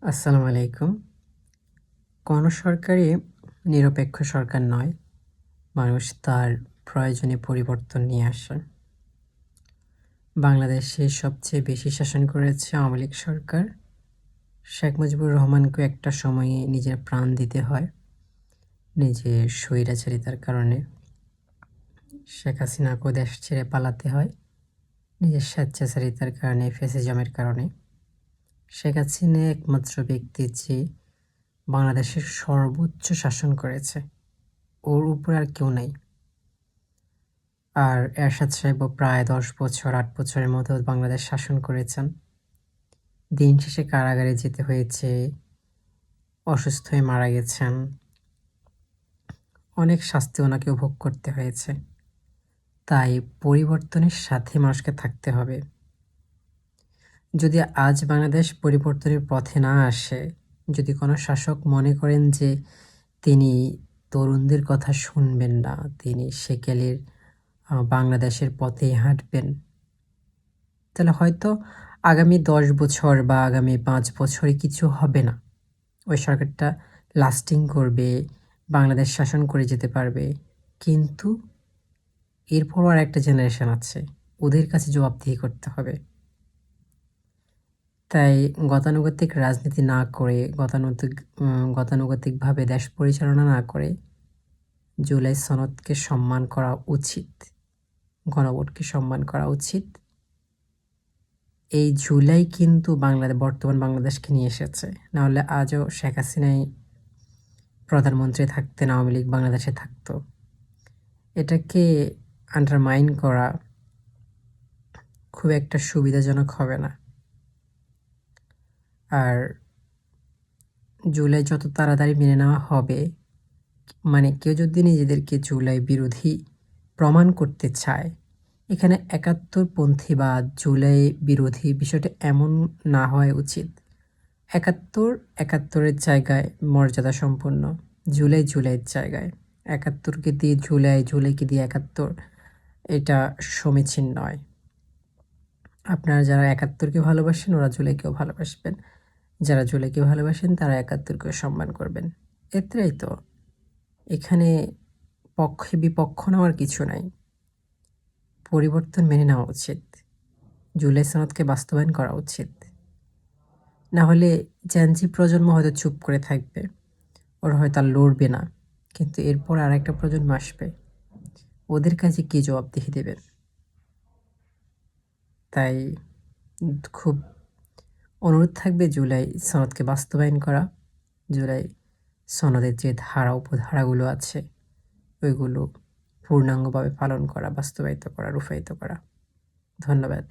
আসসালামু আলাইকুম। কোনো সরকারই নিরপেক্ষ সরকার নয়। মানুষ তার প্রয়োজনে পরিবর্তন নিয়ে আসে। বাংলাদেশে সবচেয়ে বেশি শাসন করেছে আওয়ামী লীগ সরকার। শেখ মুজিবুর রহমানকে একটা সময়ে নিজের প্রাণ দিতে হয় নিজের স্বৈরাচারিতার কারণে। শেখ হাসিনাকেও দেশ ছেড়ে পালাতে হয় নিজের স্বেচ্ছাচারিতার কারণে, ফ্যাসিজমের কারণে। শেখ হাসিনা একমাত্র ব্যক্তি যে বাংলাদেশের সর্বোচ্চ শাসন করেছে। ওর উপর আর কেউ নাই। আর এরশাদ সাহেবও প্রায় ১০ বছর ৮ বছরের মতো বাংলাদেশ শাসন করেছেন। দিন শেষে কারাগারে যেতে হয়েছে, অসুস্থ হয়ে মারা গেছেন। অনেক শাস্তি ওনাকেও ভোগ করতে হয়েছে। তাই পরিবর্তনের সাথে মানুষকে থাকতে হবে। যদি আজ বাংলাদেশ পরিবর্তনের পথে না আসে, যদি কোনো শাসক মনে করেন যে তিনি তরুণদের কথা শুনবেন না, তিনি সেকেলের বাংলাদেশের পথেই হাঁটবেন, তাহলে হয়তো আগামী ১০ বছর বা আগামী ৫ বছরে কিছু হবে না। ওই সরকারটা লাস্টিং করবে, বাংলাদেশ শাসন করে যেতে পারবে। কিন্তু এরপরও আরেকটা জেনারেশন আছে, ওদের কাছে জবাবদিহি করতে হবে। তাই গতানুগতিক রাজনীতি না করে, গতানুগতিকভাবে দেশ পরিচালনা না করে জুলাই সনদকে সম্মান করা উচিত, গণভোটকে সম্মান করা উচিত। এই জুলাই কিন্তু বর্তমান বাংলাদেশকে নিয়ে এসেছে। নাহলে আজও শেখ হাসিনাই প্রধানমন্ত্রী থাকতেন, আওয়ামী লীগ বাংলাদেশে থাকতো। এটাকে আন্ডারমাইন করা খুব একটা সুবিধাজনক হবে না। আর জুলাই যত তাড়াতাড়ি মেনে নেওয়া হবে, মানে কেউ যদি নিজেদেরকে জুলাই বিরোধী প্রমাণ করতে চায়, এখানে একাত্তরপন্থী বা জুলাই বিরোধী বিষয়টা এমন না হওয়া উচিত। একাত্তরের জায়গায় মর্যাদা সম্পন্ন, জুলাইয়ের জায়গায়। একাত্তরকে দিয়ে জুলাইকে দিয়ে একাত্তর, এটা সমীচীন নয়। আপনারা যারা একাত্তরকে ভালোবাসেন ওরা জুলাইকেও ভালোবাসবেন, যারা জুলাইকে ভালোবাসেন তারা একাত্তরকেও সম্মান করবেন। এটাই তো, এখানে পক্ষে বিপক্ষ নেওয়ার কিছু নাই। পরিবর্তন মেনে নেওয়া উচিত, জুলাই সনদকে বাস্তবায়ন করা উচিত। না হলে জ্যানজি প্রজন্ম হয়তো চুপ করে থাকবে, ওরা হয়তো আর লড়বে না। কিন্তু এরপর আরেকটা প্রজন্ম আসবে, ওদের কাছে কী জবাবদিহি দেবেন? তাই খুব অনুরোধ থাকবে জুলাই সনদকে বাস্তবায়ন করা। জুলাই সনদের যে উপধারাগুলো আছে ওইগুলো পূর্ণাঙ্গভাবে পালন করা, বাস্তবায়িত করা, রূপায়িত করা। ধন্যবাদ।